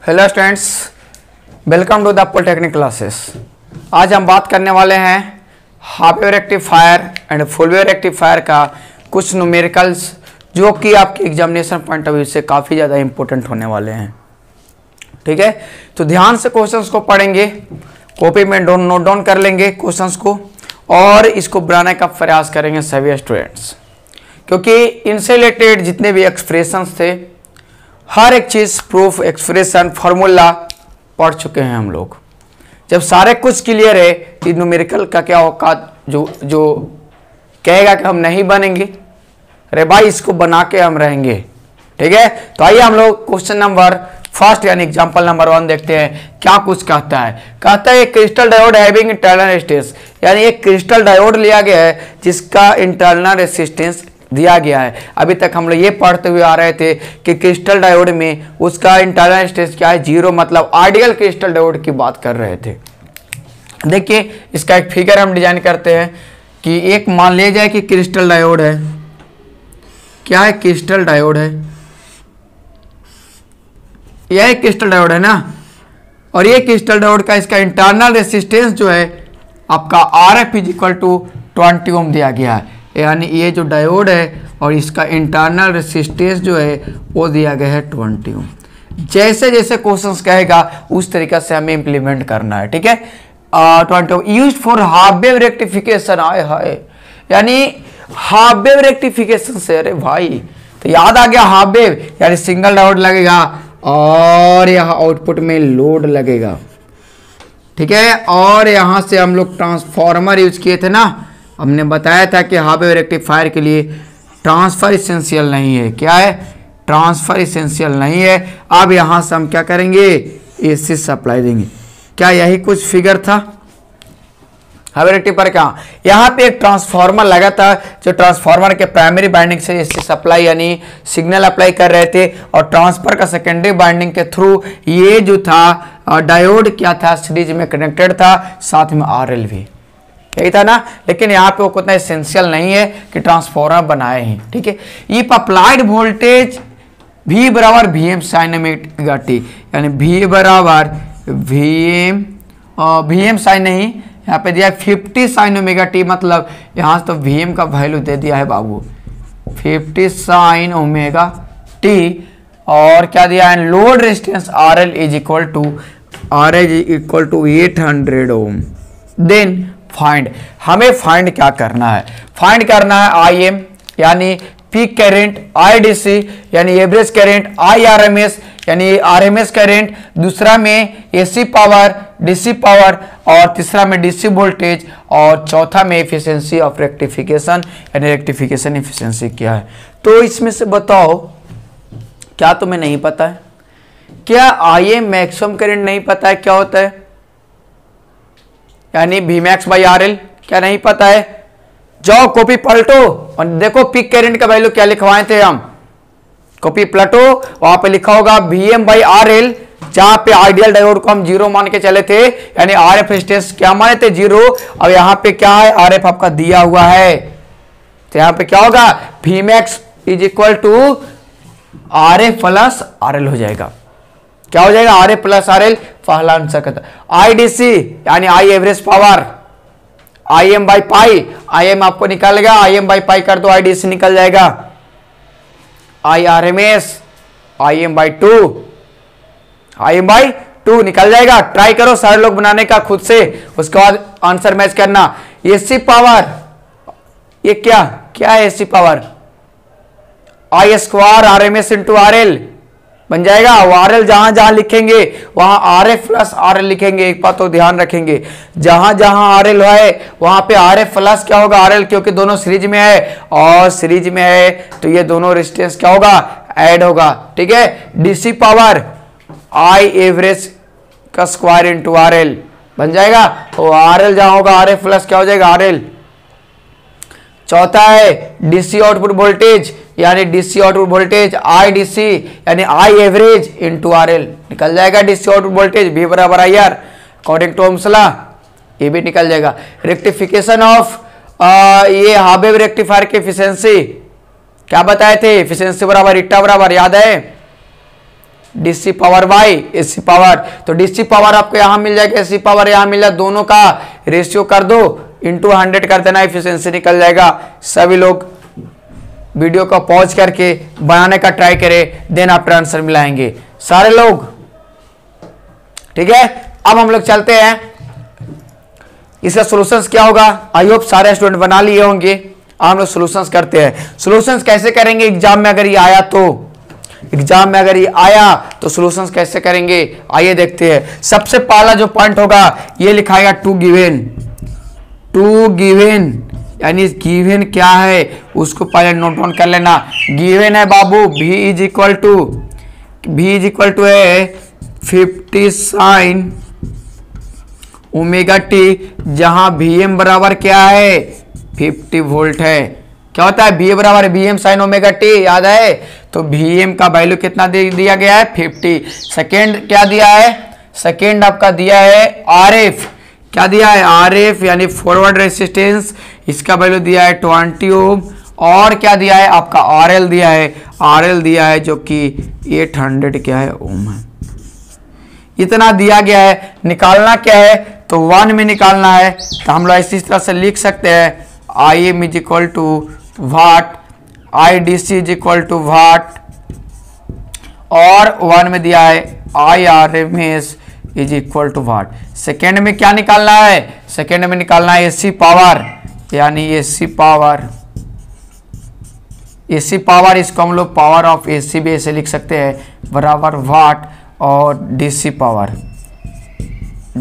Hello students, welcome to the polytechnic classes. आज हम बात करने वाले हैं half wave rectifier and full wave rectifier का कुछ न्यूमेरिकल्स जो कि आपके एग्जामिनेशन पॉइंट ऑफ व्यू से काफ़ी ज़्यादा इंपॉर्टेंट होने वाले हैं। ठीक है, तो ध्यान से क्वेश्चंस को पढ़ेंगे, कॉपी में नोट डाउन कर लेंगे क्वेश्चंस को और इसको बनाने का प्रयास करेंगे सभी स्टूडेंट्स, क्योंकि इनसे रिलेटेड जितने भी एक्सप्रेशंस थे, हर एक चीज़ प्रूफ, एक्सप्रेशन, फार्मूला पढ़ चुके हैं हम लोग। जब सारे कुछ क्लियर है कि न्यूमेरिकल का क्या औकात जो कहेगा कि हम नहीं बनेंगे, अरे भाई इसको बना के हम रहेंगे। ठीक है, तो आइए हम लोग क्वेश्चन नंबर फर्स्ट यानी एग्जांपल नंबर 1 देखते हैं क्या कुछ कहता है। कहता है crystal diode having internal resistance, यानी एक क्रिस्टल डायोड लिया गया है जिसका इंटरनल रेजिस्टेंस दिया गया है। अभी तक हम लोग ये पढ़ते हुए आ रहे थे कि क्रिस्टल डायोड में उसका इंटरनल रेजिस्टेंस क्या है, 0, मतलब आइडियल क्रिस्टल डायोड की बात कर रहे थे। देखिए इसका एक फिगर हम डिजाइन करते हैं कि एक मान लिया जाए कि क्रिस्टल डायोड है। क्या है? क्रिस्टल डायोड है, यह क्रिस्टल डायोड है ना, और ये क्रिस्टल डायोड का इसका इंटरनल रेजिस्टेंस जो है आपका RF इक्वल टू 20 ओम दिया गया है। यानी ये जो डायोड है और इसका इंटरनल रेजिस्टेंस जो है वो दिया गया है 20 ओम। जैसे जैसे क्वेश्चंस कहेगा उस तरीके से हमें इंप्लीमेंट करना है। ठीक है, 20 ohm use for half wave rectification. आए हाय, यानी हाफ वेव रेक्टिफिकेशन से, अरे भाई तो याद आ गया हाफ वेव, यानी सिंगल डायोड लगेगा और यहाँ आउटपुट में लोड लगेगा। ठीक है, और यहाँ से हम लोग ट्रांसफॉर्मर यूज किए थे ना, हमने बताया था कि हाफ वेव रेक्टिफायर के लिए ट्रांसफर इसेंशियल नहीं है। क्या है? ट्रांसफर इसेंशियल नहीं है। अब यहाँ से हम क्या करेंगे? एसी सप्लाई देंगे। क्या यही कुछ फिगर था हाफ वेव रेक्टिफायर का? यहाँ पे एक ट्रांसफार्मर लगा था जो ट्रांसफार्मर के प्राइमरी बाइंडिंग से एसी सप्लाई यानी सिग्नल अप्लाई कर रहे थे, और ट्रांसफर का सेकेंडरी बाइंडिंग के थ्रू ये जो था डायोड क्या था, सीरीज में कनेक्टेड था, साथ में RL भी यही था ना। लेकिन यहाँ पे वो उतना एसेंशियल नहीं है कि ट्रांसफॉर्मर बनाए हैं। ठीक है, इफ अप्लाइड वोल्टेज V बराबर VM साइन ओमेगा टी, यानी V बराबर VM साइन नहीं, यहाँ पे दिया 50 साइन ओमेगा टी, मतलब यहाँ से तो VM का वैल्यू दे दिया है बाबू 50 साइन ओमेगा टी, और क्या दिया है? Load resistance RL is equal to 800 ohm. Then find, हमें फाइंड क्या करना है? फाइंड करना है IM यानी पीक करंट, IDC यानी एवरेज करंट, IRMS यानी RMS करंट, दूसरा में AC पावर, DC पावर, और तीसरा में DC वोल्टेज, और चौथा में एफिशिएंसी ऑफ रेक्टिफिकेशन यानी रेक्टिफिकेशन एफिशिएंसी क्या है। तो इसमें से बताओ क्या तुम्हें नहीं पता है? क्या IM मैक्सिमम करंट नहीं पता है क्या होता है, यानी Vmax बाई RL क्या नहीं पता है? जाओ कॉपी पलटो और देखो पीक करंट का वैल्यू क्या लिखवाए थे हम, कॉपी पलटो, वहां पे लिखा होगा VM बाई RL, जहां पे आइडियल डायोड को हम 0 मान के चले थे, यानी RF रेजिस्टेंस क्या माने थे? 0। और यहाँ पे क्या है? RF आपका दिया हुआ है, तो यहाँ पे क्या होगा? Vmax is equal to RF plus RL हो जाएगा। क्या हो जाएगा? RF प्लस RL, पहला आंसर कहता है। IDC यानी I average power, IM by pi, IM आपको निकालेगा, IM बाई पाई कर दो, IDC निकल जाएगा। IRMS IM बाई 2 निकल जाएगा। ट्राई करो सारे लोग बनाने का खुद से, उसके बाद आंसर मैच करना। AC पावर, ये क्या है AC power? I square RMS into RL बन जाएगा। वो RL जहां जहां लिखेंगे वहां RF प्लस RL लिखेंगे। एक बात तो ध्यान रखेंगे, जहां जहां RL है वहां पे RF प्लस क्या होगा? RL, क्योंकि दोनों सीरीज में है, और सीरीज में है तो ये दोनों रेजिस्टेंस क्या होगा? ऐड होगा। ठीक है, DC पावर I एवरेज का स्क्वायर इंटू RL बन जाएगा, और RL जहां होगा RF प्लस क्या हो जाएगा? RL। चौथा है DC आउटपुट वोल्टेज, यानी DC आउटपुट वोल्टेज IDC यानी I एवरेज इंटू RL निकल जाएगा। DC आउटपुट वोल्टेज V बराबर IR according to ohm's law, ये भी निकल जाएगा। रेक्टिफिकेशन ऑफ ये हाफ वेव रेक्टिफायर की एफिशिएंसी क्या बताए थे? एफिशिएंसी बराबर ईटा बराबर, याद है? DC power by AC power. तो डीसी पावर आपको यहाँ मिल जाएगा, एसी पावर यहाँ मिल जाए, दोनों का रेशियो कर दो, इंटू 100 कर देना, एफिशिएंसी निकल जाएगा। सभी लोग वीडियो को पॉज करके बनाने का ट्राई करें, देन आपका आंसर मिलाएंगे सारे लोग, ठीक है। अब हम लोग चलते हैं, इसका सॉल्यूशंस क्या होगा। आई होप सारे स्टूडेंट बना लिए होंगे। हम लोग सॉल्यूशंस करते हैं। सॉल्यूशंस कैसे करेंगे, एग्जाम में अगर ये आया तो, एग्जाम में अगर ये आया तो सॉल्यूशंस कैसे करेंगे, आइए देखते हैं। सबसे पहला जो पॉइंट होगा ये लिखाएगा टू गिवन। टू गिवन यानी गिवन क्या है उसको पहले नोट डाउन कर लेना। गिवन है बाबू v इज इक्वल टू है 50 साइन ओमेगा टी, जहां Vm बराबर क्या है 50 वोल्ट है। क्या होता है V बराबर Vm साइन ओमेगा टी, याद है। तो Vm का वैल्यू कितना दिया गया है 50। सेकेंड क्या दिया है, सेकेंड आपका दिया है Rf, क्या दिया है Rf यानी फॉरवर्ड रेसिस्टेंस, इसका वैल्यू दिया है 20 ओम। और क्या दिया है आपका RL दिया है, RL दिया है जो कि 800 क्या है ओम है। इतना दिया गया है, निकालना क्या है तो 1 में निकालना है। तो हम लोग इसी तरह से लिख सकते हैं Im is equal to what, IDC is equal to what, और 1 में दिया है IRMS is equal to what. Second में क्या निकालना है, सेकेंड में निकालना है AC पावर, यानी AC पावर, AC पावर इसको हम लोग पावर ऑफ AC भी ऐसे लिख सकते हैं बराबर वाट, और DC पावर,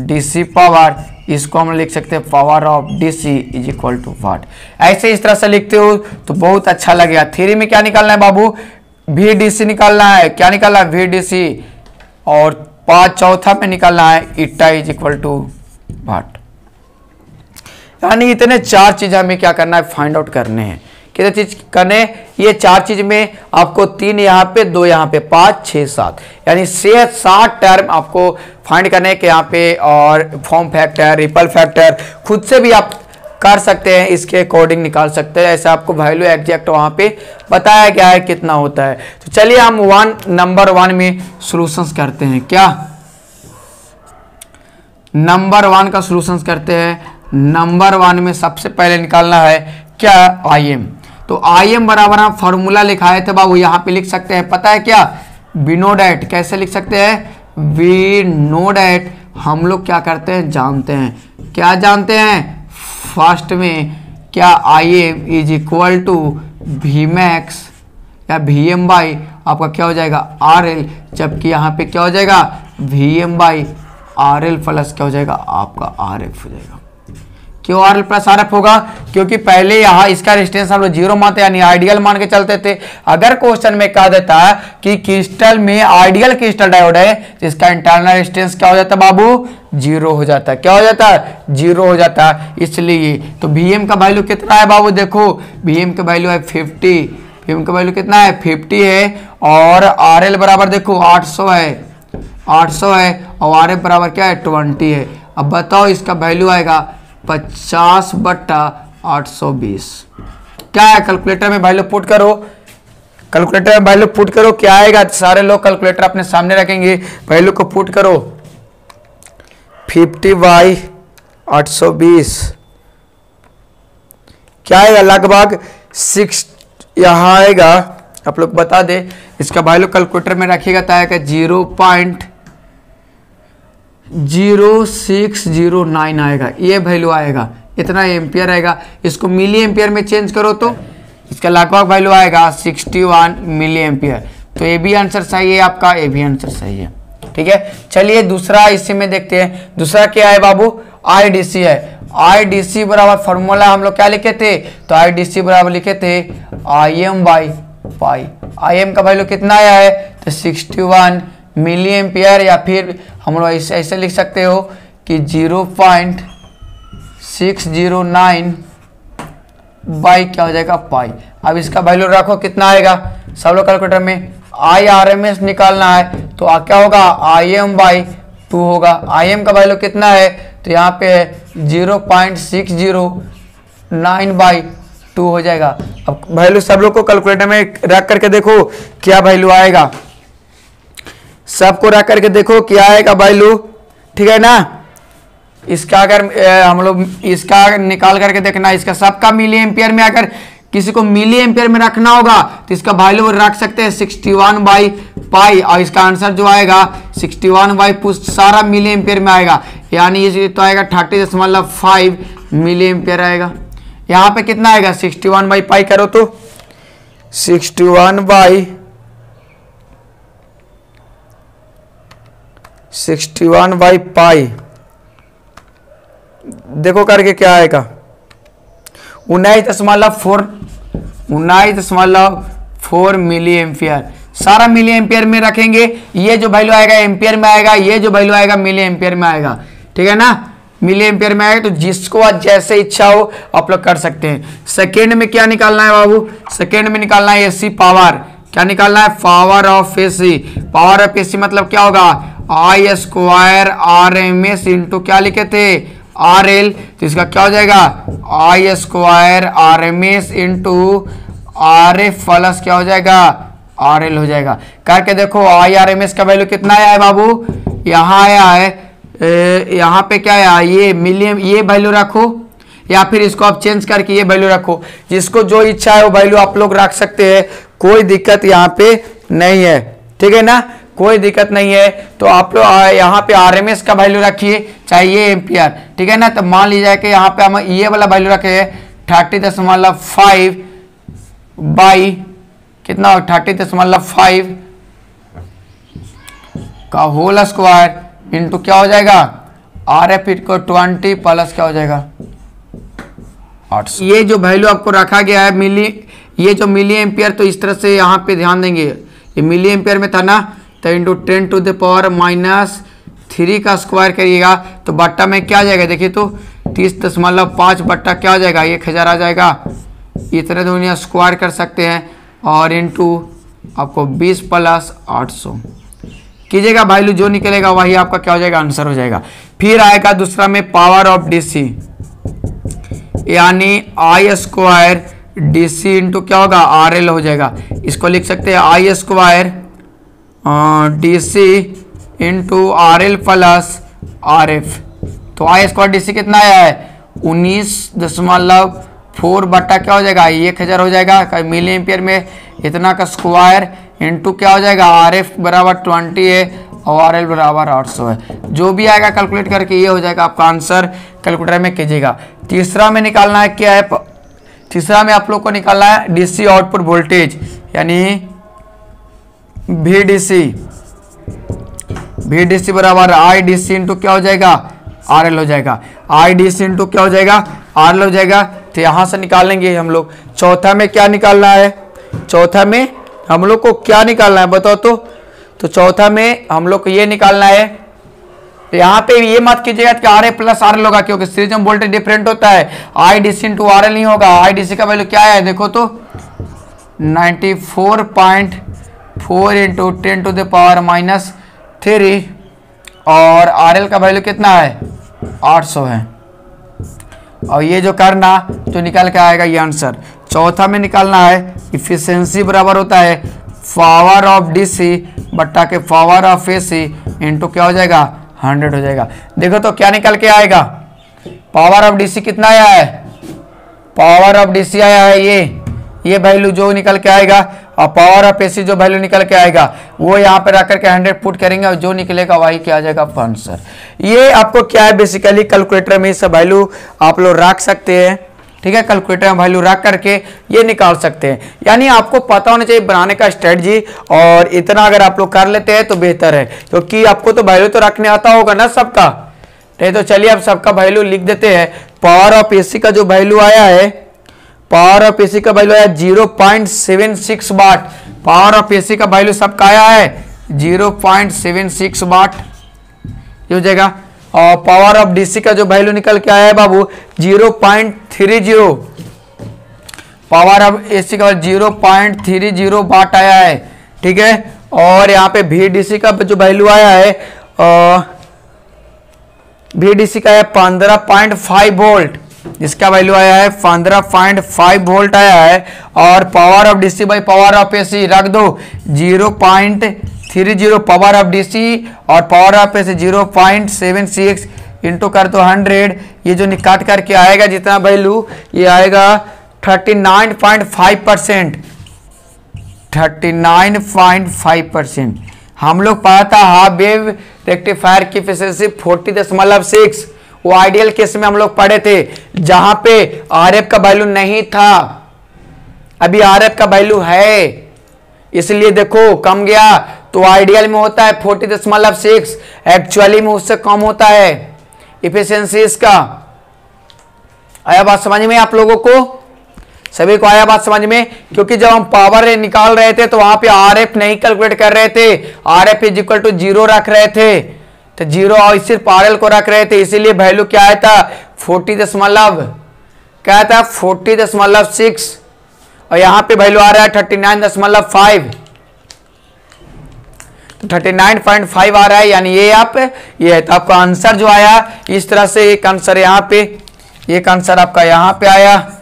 DC पावर इसको हम लिख सकते हैं power of DC is equal to what. ऐसे इस तरह से लिखते हो तो बहुत अच्छा लगेगा। थ्योरी में क्या निकालना है बाबू, VDC निकालना है, क्या निकालना है VDC, और 5 चौथा में निकालना है ईटा इज इक्वल टू वाट। यानी इतने 4 चीज हमें क्या करना है फाइंड आउट करने हैं। कितने चीज करने, ये 4 चीज में आपको 3 यहाँ पे, 2 यहाँ पे, 5 6 7 यानी 7 टर्म आपको फाइंड करने के यहाँ पे। और फॉर्म फैक्टर, रिपल फैक्टर खुद से भी आप कर सकते हैं, इसके अकॉर्डिंग निकाल सकते हैं। ऐसा आपको वैल्यू एग्जैक्ट वहाँ पे बताया गया है कितना होता है। तो चलिए हम नंबर 1 में सॉल्यूशंस करते हैं। क्या नंबर 1 का सॉल्यूशंस करते हैं। नंबर 1 में सबसे पहले निकालना है क्या Im। तो Im बराबर हम फॉर्मूला लिखाए थे बाबू, यहाँ पे लिख सकते हैं, पता है क्या, वी नो डैट। कैसे लिख सकते हैं, वी नो डैट। हम लोग क्या करते हैं जानते हैं, क्या जानते हैं, फर्स्ट में क्या Im is equal to Vmax या Vm बाई आपका क्या हो जाएगा RL, जबकि यहाँ पे क्या हो जाएगा Vm बाई RL प्लस क्या हो जाएगा आपका RF हो जाएगा। क्यों RL प्लस RF होगा, क्योंकि पहले यहाँ इसका रेजिस्टेंस हम लोग 0 मानते यानी आइडियल मान के चलते थे। अगर क्वेश्चन में कहा देता है कि क्रिस्टल में आइडियल क्रिस्टल डायोड है तो इसका इंटरनल रेजिस्टेंस क्या हो जाता है बाबू 0 हो जाता है। क्या हो जाता है 0 हो जाता है। इसलिए तो Vm का वैल्यू कितना है बाबू, देखो Vm का वैल्यू है 50, Vm का वैल्यू कितना है 50 है, और RL बराबर देखो 800 है, 800 है, और RF बराबर क्या है 20 है। अब बताओ इसका वैल्यू आएगा 50/820। क्या है, कैलकुलेटर में वैल्यू पुट करो, कैलकुलेटर में वैल्यू पुट करो, क्या आएगा। सारे लोग कैलकुलेटर अपने सामने रखेंगे, वैल्यू को पुट करो। 50/820 क्या आएगा, लगभग 6 यहाँ आएगा। आप लोग बता दे, इसका वैल्यू कैलकुलेटर में रखिएगा तो आएगा 0.0609 आएगा, ये वैल्यू आएगा, इतना एम्पियर आएगा। इसको मिली एम्पियर में चेंज करो तो इसका लगभग वैल्यू आएगा 61 मिली एम्पियर। तो ये भी आंसर सही है आपका, ये भी आंसर सही है, ठीक है। चलिए दूसरा इसी में देखते हैं। दूसरा क्या है बाबू, IDC है। IDC बराबर फॉर्मूला हम लोग क्या लिखे थे, तो IDC बराबर लिखे थे Im बाई पाई। Im का वैल्यू कितना आया है तो 61 मिली एम्पियर, या फिर हम लोग ऐसे लिख सकते हो कि 0.609 बाई क्या हो जाएगा पाई। अब इसका वैल्यू रखो कितना आएगा, सब लोग कैलकुलेटर में IRMS निकालना है तो क्या होगा Im बाई 2 होगा। Im का वैल्यू कितना है तो यहाँ पे 0.609 बाई 2 हो जाएगा। अब वैल्यू सब लोग को कैलकुलेटर में रख करके देखो क्या वैल्यू आएगा। सबको रख करके देखो क्या आएगा वैल्यू, ठीक है ना। इसका अगर हम लोग इसका निकाल करके देखना, इसका सबका मिली एम्पियर में अगर किसी को मिली एम्पियर में रखना होगा तो इसका वैल्यू रख सकते हैं 61/पाई, और इसका आंसर जो आएगा 61/, सारा मिली एम्पियर में आएगा, यानी ये तो आएगा 30.5 मिली एम्पियर आएगा। यहाँ पे कितना आएगा 61/पाई करो तो 61/पाई देखो करके क्या आएगा 19.4 मिली एम्पियर। सारा मिली एम्पियर में रखेंगे, ये जो वैल्यू आएगा एम्पियर में आएगा, ये जो वैल्यू आएगा मिली एम्पियर में आएगा, ठीक है ना। मिली एम्पियर में आएगा, तो जिसको आज जैसे इच्छा हो आप लोग कर सकते हैं। सेकेंड में क्या निकालना है बाबू, सेकेंड में निकालना है एसी पावर। क्या निकालना है, power of AC. Power of AC मतलब क्या होगा, I² RMS इंटू क्या लिखे थे RL, तो इसका क्या हो जाएगा I² RMS into RF plus क्या हो जाएगा RL हो जाएगा। करके देखो IRMS का वैल्यू कितना आया है बाबू, यहाँ आया है, यहाँ पे क्या आया, ये मिलियन, ये वैल्यू रखो या फिर इसको आप चेंज करके ये वैल्यू रखो, जिसको जो इच्छा है वो वैल्यू आप लोग रख सकते हैं, कोई दिक्कत यहाँ पे नहीं है, ठीक है ना, कोई दिक्कत नहीं है। तो आप लोग यहाँ पे RMS का वैल्यू रखिए, चाहे ये एम्पियर, ठीक है ना। तो मान लीजिए कि यहाँ पे हम ये वाला वैल्यू रखे 30.5 बाई कितना 30.5 का होल स्क्वायर इंटू क्या हो जाएगा RF को 20 प्लस क्या हो जाएगा 800। ये जो वैल्यू आपको रखा गया है मिली, ये जो मिली एम्पियर, तो इस तरह से यहाँ पे ध्यान देंगे, ये मिली एम्पियर में था ना, तो इंटू 10⁻³ का स्क्वायर करिएगा तो बट्टा में क्या आ जाएगा, देखिए तो 30.5 बट्टा क्या हो जाएगा 1000 आ जाएगा। इतने दुनिया स्क्वायर कर सकते हैं, और इंटू आपको 20 प्लस 800 कीजिएगा, वैल्यू जो निकलेगा वही आपका क्या हो जाएगा आंसर हो जाएगा। फिर आएगा दूसरा में पावर ऑफ DC, यानी I² DC इंटू क्या होगा RL हो जाएगा। इसको लिख सकते हैं I² DC into RL plus RF। तो I² DC कितना आया है 19.4 बट्टा क्या हो जाएगा 1000 हो जाएगा मिली एम्पियर में, इतना का स्क्वायर इंटू क्या हो जाएगा RF बराबर 20 है और RL बराबर 800 है। जो भी आएगा कैलकुलेट करके ये हो जाएगा आपका आंसर, कैलकुलेटर में कीजिएगा। तीसरा में निकालना है क्या है, तीसरा में आप लोग को निकालना है DC आउटपुट वोल्टेज, यानी VDC बराबर IDC इंटू क्या हो जाएगा RL हो जाएगा, IDC इंटू क्या हो जाएगा RL हो जाएगा। तो यहाँ से निकालेंगे हम लोग। चौथा में क्या निकालना है, चौथा में हम लोग को क्या निकालना है बताओ तो चौथा में हम लोग को ये निकालना है। तो यहाँ पे ये मत कीजिएगा कि RA प्लस RL होगा, क्योंकि सीरीज में वोल्टेज डिफरेंट होता है, IDC इंटू RL नहीं होगा। IDC का वैल्यू क्या है देखो तो 94.4 इंटू 10⁻³ और RL का वैल्यू कितना है 800 है। और ये जो करना तो निकल के आएगा ये आंसर। चौथा में निकालना है इफिशियंसी बराबर होता है पावर ऑफ DC बट्टा के पावर ऑफ AC इंटू क्या हो जाएगा 100 हो जाएगा। देखो तो क्या निकल के आएगा, पावर ऑफ DC कितना आया है, पावर ऑफ DC आया है ये वैल्यू जो निकल के आएगा, और पावर ऑफ AC जो वैल्यू निकल के आएगा वो यहाँ पे रख करके 100 पुट करेंगे और जो निकलेगा वही क्या आ जाएगा आपका आंसर। ये आपको क्या है बेसिकली कैलकुलेटर में सब वैल्यू आप लोग रख सकते हैं, ठीक है, कैलकुलेटर में वैल्यू रख करके ये निकाल सकते हैं। यानी आपको पता होना चाहिए बनाने का स्ट्रेटजी, और इतना अगर आप लोग कर लेते हैं तो बेहतर है, क्योंकि आपको तो वैल्यू तो रखने आता होगा ना सबका। नहीं तो चलिए अब सबका वैल्यू लिख देते हैं। पावर ऑफ AC का जो वैल्यू आया है, पावर ऑफ AC का वैल्यू आया 0.76 वाट। पावर ऑफ AC का वैल्यू सबका आया है 0.76 वाट हो जाएगा। और पावर ऑफ DC का जो वैल्यू निकल के आया है बाबू 0.30, पावर ऑफ AC का 0.30 वाट आया है, ठीक है। और यहाँ पे VDC का जो वैल्यू आया है VDC का है 15.5 वोल्ट, इसका वैल्यू आया है 15.5 वोल्ट आया है। और power of DC by power of AC रख दो 0.30 30 पावर ऑफ डीसी और पावर ऑफ ऐसे 0.76 इंटू कर दो 100, ये जो निकाट करके आएगा जितना वैल्यू, ये आएगा 39.5%। 39.5%। हम लोग पढ़ा था हाफ वेव रेक्टिफायर की एफिशिएंसी 40.6, वो आइडियल केस में हम लोग पढ़े थे जहां पे आरएफ का वैल्यू नहीं था। अभी आरएफ का वैल्यू है, इसलिए देखो कम गया, तो आइडियल में होता है 40.6, एक्चुअली में उससे कम होता है इफिशियंसी इसका। आया बात समझ में आप लोगों को? सभी को आया बात समझ में? क्योंकि जब हम पावर निकाल रहे थे तो वहां पे आरएफ नहीं कैलकुलेट कर रहे थे, आरएफ इज इक्वल टू 0 रख रहे थे, तो 0 और सिर्फ आरएल को रख रहे थे, इसीलिए वैल्यू क्या आया था 40.6 और यहां पे वैल्यू आ रहा है 39.5, तो 39.5 आ रहा है, यानी ये आप ये है। तो आपका आंसर जो आया इस तरह से, एक आंसर यहाँ पे, एक आंसर आपका यहाँ पे आया,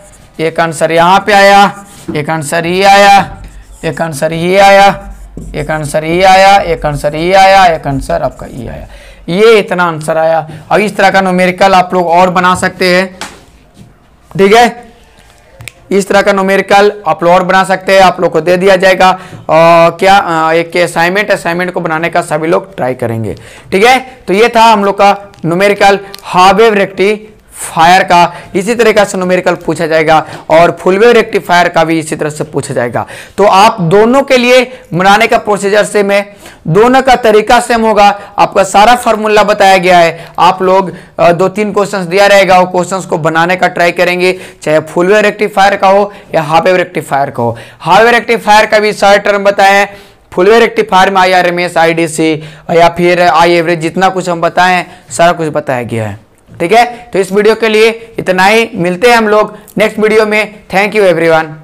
एक आंसर यहाँ पे आया, एक आंसर ये आया, एक आंसर ये आया, एक आंसर ये आया, एक आंसर ये आया, एक आंसर आपका ये आया, ये इतना आंसर आया। और इस तरह का न्यूमेरिकल आप लोग और बना सकते हैं, ठीक है? इस तरह का न्यूमेरिकल आप लोग और बना सकते हैं, आप लोग को दे दिया जाएगा। एक असाइनमेंट को बनाने का सभी लोग ट्राई करेंगे, ठीक है? तो ये था हम लोग का न्यूमेरिकल हाफ वेव रेक्टिफायर का। इसी तरीके से न्यूमेरिकल पूछा जाएगा और फुल वेव रेक्टिफायर का भी इसी तरह से पूछा जाएगा। तो आप दोनों के लिए बनाने का प्रोसीजर सेम है, दोनों का तरीका सेम होगा, आपका सारा फार्मूला बताया गया है। आप लोग 2-3 क्वेश्चंस दिया रहेगा, वो क्वेश्चंस को बनाने का ट्राई करेंगे, चाहे फुल वेव रेक्टिफायर का हो या हाफ वेव रेक्टिफायर का हो। हाफ वेव रेक्टिफायर का भी सारे टर्म बताए, फुल वेव रेक्टिफायर में IRMS, IDC या फिर I एवरेज, जितना कुछ हम बताएं सारा कुछ बताया गया है, ठीक है? तो इस वीडियो के लिए इतना ही, मिलते हैं हम लोग नेक्स्ट वीडियो में। Thank you everyone.